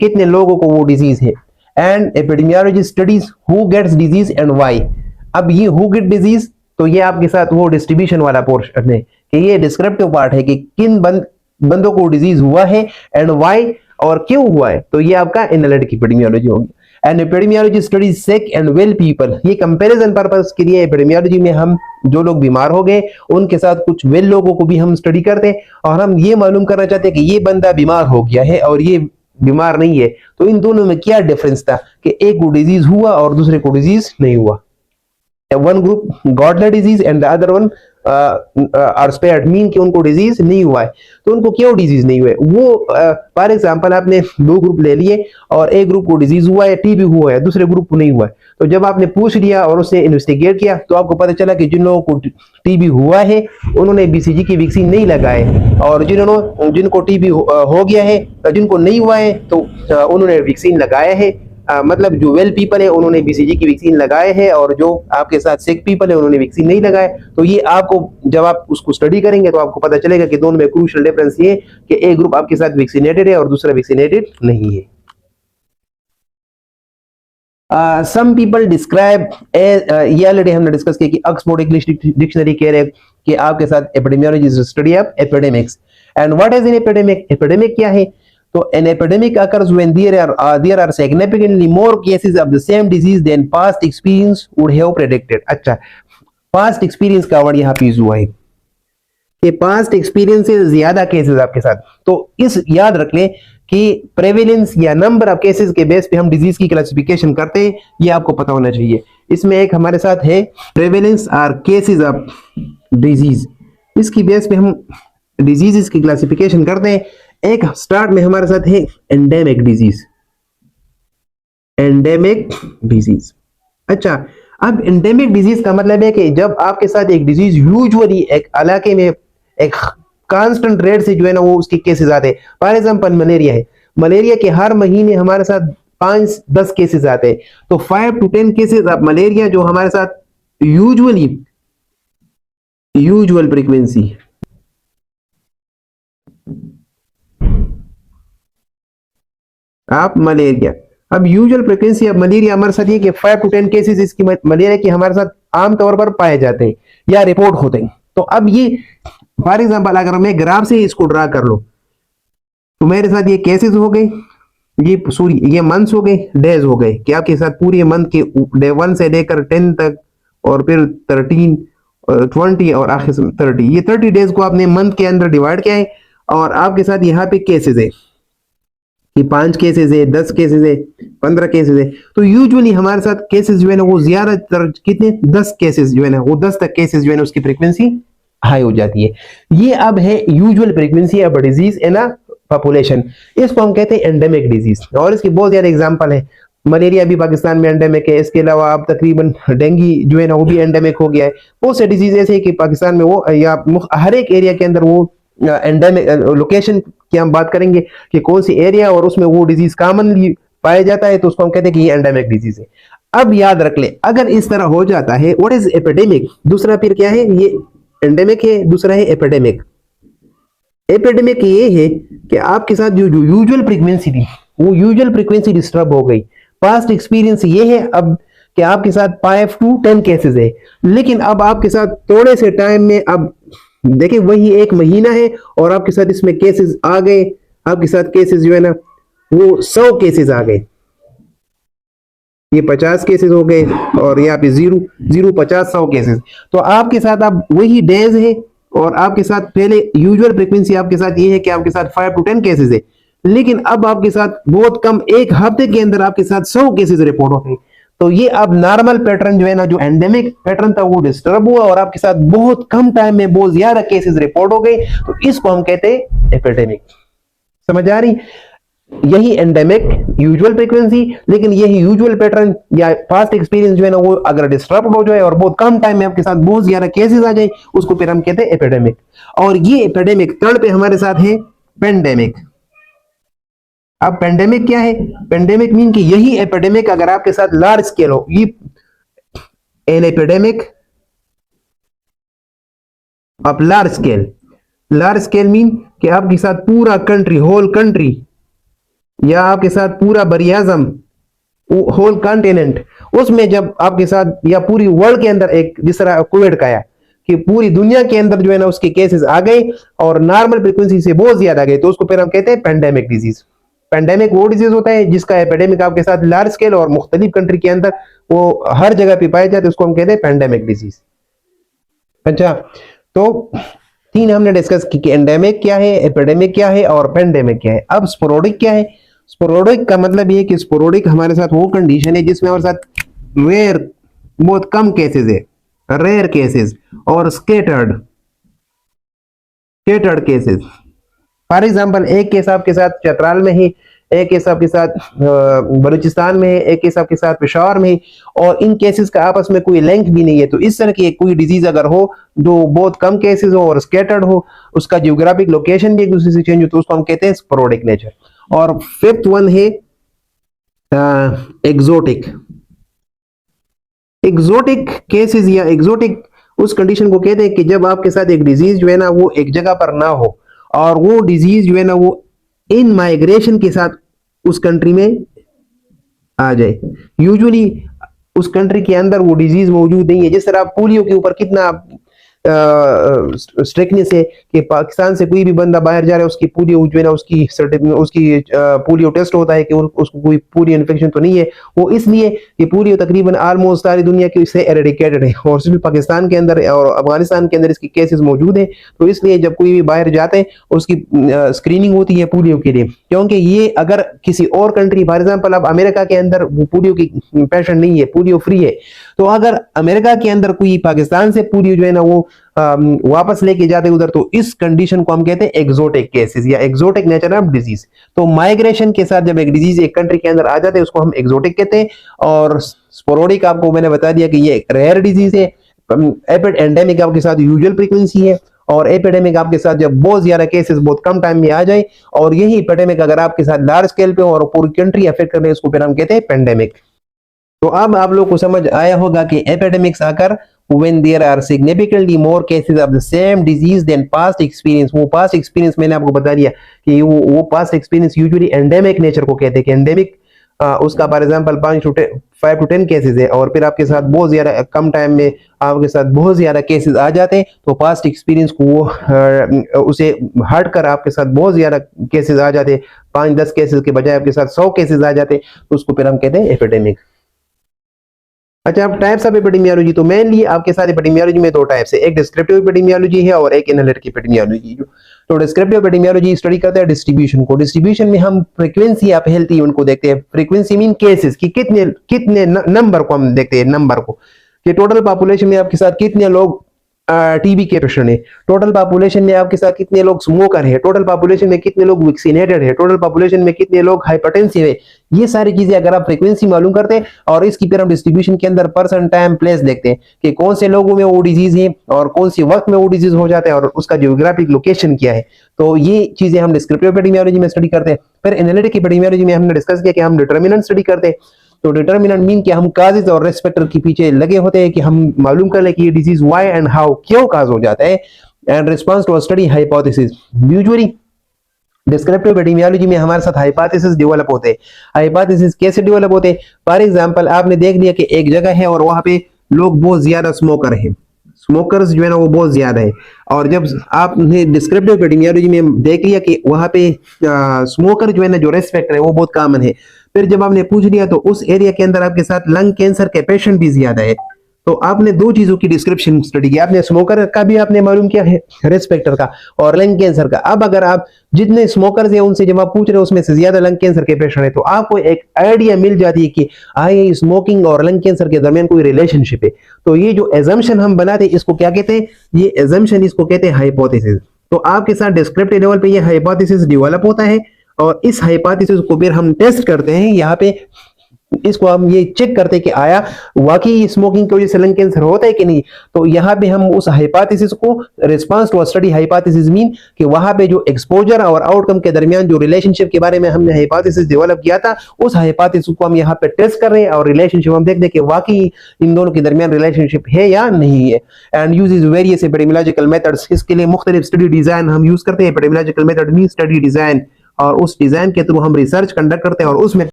कितने लोगों को वो डिजीज है। And epidemiology studies who gets disease and why. अब ये हु गेट डिजीज, तो ये आपके साथ वो डिस्ट्रीब्यूशन वाला पोर्शन है कि ये डिस्क्रिप्टिव पार्ट है कि किन बंदों को डिजीज हुआ है एंड व्हाई, और क्यों हुआ है, तो ये आपका एनालिटिक एपिडेमियोलॉजी होगी। And epidemiology studies sick and well people, ये कंपैरिजन पर्पस के लिए एपिडेमियोलॉजी में हम जो लोग बीमार हो गए उनके साथ कुछ वेल लोगों को भी हम स्टडी करते हैं, और हम ये मालूम करना चाहते हैं कि ये बंदा बीमार हो गया है और ये बीमार नहीं है, तो इन दोनों में क्या डिफरेंस था कि एक को डिजीज हुआ और दूसरे को डिजीज नहीं हुआ। One group got the disease and the other one are spared, mean कि उनको डिजीज नहीं हुआ है। तो उनको क्यों डिजीज नहीं हुए, वो फॉर एग्जांपल आपने दो ग्रुप ले लिए और एक ग्रुप को डिजीज हुआ है, टीबी हुआ है, दूसरे ग्रुप को नहीं हुआ है। तो जब आपने पूछ लिया और उसने इन्वेस्टिगेट किया तो आपको पता चला कि जिन लोगों को टीबी हुआ है उन्होंने बीसीजी की वैक्सीन नहीं लगाए, और जिनको टीबी हो गया है, जिनको नहीं हुआ है तो उन्होंने वैक्सीन लगाया है। मतलब जो वेल पीपल है उन्होंने बीसीजी की वैक्सीन लगाए है, और जो आपके साथ सिक पीपल है उन्होंने वैक्सीन नहीं लगाए। तो ये आपको जब आप उसको स्टडी करेंगे तो आपको पता चलेगा कि दोनों में क्रूशियल डिफरेंस ये कि एक ग्रुप आपके साथ वैक्सीनेटेड है और दूसरा वैक्सीनेटेड नहीं है। सम पीपल डिस्क्राइब, ये ऑलरेडी हमने डिस्कस किया कि ऑक्सफोर्ड इंग्लिश डिक्शनरी कह रहे हैं कि आपके साथ epidemiology is study of epidemics. And what is an epidemic, epidemic क्या है, तो an epidemic occurs when there are significantly more cases of the same disease than past experience would have predicted। अच्छा, past experience का word यहाँ पे use हुआ है कि past experience से ज्यादा केसेस आपके साथ। तो इस याद रख लें कि प्रेवेलेंस या नंबर ऑफ केसेस के बेस पे हम डिजीज की क्लासिफिकेशन करते हैं, ये आपको पता होना चाहिए। इसमें एक हमारे साथ है प्रेवेलेंस और केसेस ऑफ डिजीज, इसकी बेस पे हम डिजीजेस की क्लासिफिकेशन करते हैं। एक स्टार्ट में हमारे साथ है एंडेमिक डिजीज, एंडेमिक डिजीज। अच्छा, अब एंडेमिक डिजीज का मतलब है कि जब आपके साथ एक डिजीज यूजुअली एक इलाके में एक कांस्टेंट रेट से जो है ना वो उसके केसेस आते हैं। फॉर एग्जांपल मलेरिया है, मलेरिया के हर महीने हमारे साथ 5-10 केसेस आते हैं, तो 5 to 10 केसेस ऑफ मलेरिया जो हमारे साथ यूजुअल फ्रीक्वेंसी आप मलेरिया, अब यूजुअल फ्रीक्वेंसी ऑफ मलेरिया हमारे साथ ये कि 5 to 10 केसेस इसकी मलेरिया के हमारे साथ आमतौर पर पाए जाते हैं या रिपोर्ट होते हैं। तो अब ये फॉर एग्जांपल अगर मैं ग्राफ से इसको ड्रा कर लो तो मेरे साथ ये केसेस हो गए, ये मंथ्स हो गए, डेज हो गए कि आपके साथ पूरे मंथ के डे 1 से लेकर 10 तक, और फिर 13 20 और आखिर 30, ये 30 डेज को आपने मंथ के अंदर डिवाइड किया है, और आपके साथ यहाँ पे केसेस है कि 5 केसेस है, 10 केसेस है, 15 केसेस है। तो यूजुअली हमारे साथ केसेस जो है ना वो ज्यादातर कितने 10 केसेस जो है ना वो 10 तक केसेस जो है ना उसकी फ्रीक्वेंसी हाई हो जाती है। ये अब है usual frequency of disease in a population, इसको हम कहते हैं एंडेमिक डिजीज। और इसकी बहुत ज्यादा एग्जांपल है, मलेरिया भी पाकिस्तान में एंडेमिक है, इसके अलावा अब तकरीबन डेंगू जो है ना वो भी एंडेमिक हो गया है। बहुत से डिजीज ऐसे है कि पाकिस्तान में वो या हर एक एरिया के अंदर वो एंडेमिक लोकेशन की हम बात करेंगे कि कौन सी एरिया और उसमें वो डिजीज कॉमनली पाया जाता है, तो उसको हम कहते हैं कि ये एंडेमिक डिजीज है। अब याद रख ले, अगर इस तरह हो जाता है, व्हाट इज एपिडेमिक, दूसरा फिर क्या है, ये एंडेमिक है, दूसरा है एपिडेमिक। एपिडेमिक ये है कि आपके साथ जो यूजुअल फ्रीक्वेंसी थी वो यूजुअल फ्रीक्वेंसी डिस्टर्ब हो गई। पास्ट एक्सपीरियंस ये है अब कि आपके साथ 5 to 10 केसेस है, लेकिन अब आपके साथ थोड़े से टाइम में, अब देखिए वही एक महीना है और आपके साथ इसमें केसेस आ गए, आपके साथ केसेस जो है ना वो 100 केसेस आ गए, ये 50 केसेस हो गए, और यहाँ पे 0 50 100 केसेस। तो आपके साथ अब वही डेज है, और आपके साथ पहले यूजुअल फ्रीक्वेंसी आपके साथ ये है कि आपके साथ 5 to 10 केसेस है, लेकिन अब आपके साथ बहुत कम, एक हफ्ते के अंदर आपके साथ 100 केसेस रिपोर्ट होते हैं। तो ये अब नॉर्मल पैटर्न जो है ना, जो एंडेमिक पैटर्न था वो डिस्टर्ब हुआ, और आपके साथ बहुत कम टाइम में बहुत ज्यादा केसेस रिपोर्ट हो गए, तो इसको हम कहते हैं एपिडेमिक। समझ आ रही, यही एंडेमिक यूजुअल फ्रीक्वेंसी, लेकिन यही यूजुअल पैटर्न या पास्ट एक्सपीरियंस जो है ना वो अगर डिस्टर्ब हो जाए और बहुत कम टाइम में आपके साथ बहुत ज्यादा केसेस आ जाए, उसको फिर हम कहते हैं एपिडेमिक। और ये एपिडेमिक थर्ड पे हमारे साथ है पेंडेमिक। अब पेंडेमिक क्या है, पेंडेमिक मीन कि यही एपिडेमिक अगर आपके साथ लार्ज स्केल हो, ये an epidemic of large scale. Large scale mean कि आपके साथ पूरा कंट्री, होल कंट्री या आपके साथ पूरा बरियाजम, होल कॉन्टिनेंट, उसमें जब आपके साथ या पूरी वर्ल्ड के अंदर एक जिस तरह कोविड का है कि पूरी दुनिया के अंदर जो है ना उसके केसेस आ गए और नॉर्मल फ्रीक्वेंसी से बहुत ज्यादा आ गए, तो उसको फिर हम कहते हैं पेंडेमिक डिजीज। पेंडेमिक वो डिजीज होता है जिसका एपिडेमिक आपके साथ लार्ज स्केल और मुख्तलिफ कंट्री के अंदर वो हर जगह पे पाए जाते हैं, उसको हम कहते हैं पेंडेमिक डिजीज। अच्छा, तो तीन हमने डिस्कस की कि एंडेमिक क्या है, एपिडेमिक क्या है और पेंडेमिक क्या है। अब स्पोरोडिक क्या है? स्पोरोडिक का मतलब ये है कि स्पोरोडिक हमारे साथ वो कंडीशन है जिसमें हमारे साथ रेयर, बहुत कम केसेस है, रेयर केसेस और scattered scattered cases. For example एक केस आपके साथ चतराल में ही, एक केस आपके साथ बलूचिस्तान में है, एक केस आपके साथ पेशावर में है, और इन केसेस का आपस में कोई लिंक भी नहीं है। तो इस तरह की कोई डिजीज अगर हो जो बहुत कम केसेस हो और स्कैटर्ड हो, उसका जियोग्राफिक लोकेशन भी एक दूसरे से चेंज हो, तो उसको हम कहते हैं स्पोरोडिक नेचर। और फिफ्थ वन है एक्सोटिक। एक्सोटिक केसेस या एक्सोटिक उस कंडीशन को कहते हैं कि जब आपके साथ एक डिजीज जो है ना वो एक जगह पर ना हो और वो डिजीज जो है ना वो इन माइग्रेशन के साथ उस कंट्री में आ जाए। यूजुअली उस कंट्री के अंदर वो डिजीज मौजूद नहीं है। जिस तरह पोलियो के ऊपर कितना स्ट्रिक्टनेस है कि पाकिस्तान से कोई भी बंदा बाहर जा रहा है उसकी पोलियो जो है ना उसकी पोलियो टेस्ट होता है कि उसको कोई पोलियो इन्फेक्शन तो नहीं है। वो इसलिए कि पोलियो तकरीबन ऑलमोस्ट सारी दुनिया की इससे एरेडिकेटेड है और सिर्फ पाकिस्तान के अंदर और अफगानिस्तान के अंदर इसकी केसेस मौजूद है। तो इसलिए जब कोई भी बाहर जाते हैं उसकी स्क्रीनिंग होती है पोलियो के लिए, क्योंकि ये अगर किसी और कंट्री, फॉर एग्जाम्पल अब अमेरिका के अंदर पोलियो की पेशेंट नहीं है, पोलियो फ्री है, तो अगर अमेरिका के अंदर कोई पाकिस्तान से पोलियो जो है ना वो वापस लेके जाते उधर, तो इस कंडीशन को हम कहते हैं एक्सोटिक केसेस या एक्सोटिक नेचर ऑफ डिजीज। तो माइग्रेशन के साथ जब एक डिजीज एक कंट्री के अंदर आ जाते हैं उसको हम एक्सोटिक कहते हैं। और स्पोरोडिक आपको मैंने बता दिया कि ये रेयर डिजीज है। एंडेमिक आपके साथ यूजुअल फ्रीक्वेंसी है और एपिडेमिक आपके साथ जब बहुत ज्यादा केसेस बहुत कम टाइम में आ जाए, और यही एपिडेमिक अगर आपके साथ लार्ज स्केल पे और पूरी कंट्री अफेक्ट कर ले उसको फिर हम कहते हैं पेंडेमिक। तो अब आप लोग को समझ आया होगा कि एपिडेमिक्स आकर when there are significantly more cases of the same disease than past experience। वो past experience मैंने आपको बता दिया कि वो past experience usually endemic nature को कहते हैं कि endemic उसका फॉर एग्जांपल 5 to 10 केसेस है और फिर आपके साथ बहुत ज्यादा कम टाइम में आपके साथ बहुत ज्यादा केसेस आ जाते हैं, तो पास्ट एक्सपीरियंस को वो उसे हट कर आपके साथ बहुत ज्यादा केसेस आ जाते हैं, 5-10 केसेस के बजाय आपके साथ 100 केसेस आ जाते हैं, तो उसको फिर हम कहते हैं एपिडेमिक। अच्छा, अब टाइप्स ऑफ एपिडेमियोलॉजी, तो मेनली आपके साथ एपिडेमियोलॉजी में दो टाइप्स है, एक डिस्क्रिप्टिव एपिडेमियोलॉजी है और एक एनालिटिक एपिडेमियोलॉजी। तो डिस्क्रिप्टिव एपिडेमियोलॉजी स्टडी करते हैं डिस्ट्रीब्यूशन को। डिस्ट्रीब्यूशन में हम फ्रीक्वेंसी ऑफ हेल्थ इवेंट को देखते हैं। फ्रीक्वेंसी मीन केसेस की कितने नंबर को हम देखते हैं, नंबर को कि टोटल पॉपुलेशन में आपके साथ कितने लोग टीबी के पेशेंट है, टोटल पॉपुलेशन में आपके साथ कितने लोग स्मोकर है, टोटल पॉपुलेशन में कितने लोग वैक्सीनेटेड है, टोटल पॉपुलेशन में कितने लोग हाइपरटेंसिव है। ये सारी चीजें अगर आप फ्रीक्वेंसी मालूम करते हैं और इसकी फिर हम डिस्ट्रीब्यूशन के अंदर पर्सन, टाइम, प्लेस देखते हैं कि कौन से लोगों में वो डिजीज है और कौन सी वक्त में वो डिजीज हो जाता है और उसका जियोग्राफिक लोकेशन क्या है। तो ये चीजें हम डिस्क्रिप्टिव एपिडेमियोलॉजी में स्टडी करते हैं। फिर एनालिटिक एपिडेमियोलॉजी में हमने डिस्कस किया कि हम डिटर्मिनेंट स्टडी करते हैं। तो डिटर्मिनेंट मीन कि हम काजेज और रिस्क फैक्टर के पीछे लगे होते हैं कि हम मालूम कर ले कि ये डिजीज व्हाई एंड हाउ, क्यों काज हो जाता है, and response to study hypothesis. Usually descriptive epidemiology में हमारे साथ हाइपोथेसिस डेवलप होते हैं। हाइपोथेसिस कैसे डेवलप होते हैं? फॉर एग्जांपल आपने देख लिया कि एक जगह है और वहां पे लोग बहुत ज्यादा स्मोकर हैं, स्मोकर्स जो है ना वो बहुत ज्यादा है, और जब आपने डिस्क्रिप्टिव एपिडेमियोलॉजी में देख लिया कि वहां पे स्मोकर जो है ना जो रिस्क फैक्टर है वो बहुत कॉमन है, फिर जब आपने पूछ लिया तो उस एरिया के अंदर आपके साथ लंग कैंसर के पेशेंट भी ज्यादा है, तो आपने दो चीजों की डिस्क्रिप्शन स्टडी की। आपने स्मोकर का भी आपने मालूम किया है, रिस्क फैक्टर का, और लंग कैंसर का। अब अगर आप जितने स्मोकर्स हैं उनसे जब आप पूछ रहे हो उसमें से ज्यादा लंग कैंसर के पेशेंट है, तो आपको एक आइडिया मिल जाती है कि आए स्मोकिंग और लंग कैंसर के दरमियान कोई रिलेशनशिप है। तो ये जो एजम्पशन हम बनाते हैं इसको क्या कहते हैं? ये एजम्पशन इसको कहते हैं हाइपोथेसिस। तो आपके साथ डिस्क्रिप्टिव लेवल पे ये हाइपोथेसिस डेवलप होता है और इस हाइपोथेसिस को फिर हम टेस्ट करते हैं। यहाँ पे इसको हम ये चेक करते हैं कि आया वाकई स्मोकिंग की वजह से लंग कैंसर होता है कि नहीं। तो यहाँ पे हम उस हाइपोथेसिस को response to study hypothesis mean कि वहां पे जो एक्सपोजर और आउटकम के दरमियान जो रिलेशनशिप के बारे में हमने हाइपोथेसिस डेवलप किया था, उस हाइपोथेसिस को हम यहाँ पे टेस्ट कर रहे हैं और रिलेशनशिप हम देखते हैं कि वाकई इन दोनों के दरमियान रिलेशनशिप है या नहीं है। And uses various epidemiological methods. इसके लिए मुख्तलिफ स्टडी डिजाइन हम यूज करते हैं। Epidemiological method mean study design और उस डिजाइन के थ्रू हम रिसर्च कंडक्ट करते हैं और उसमें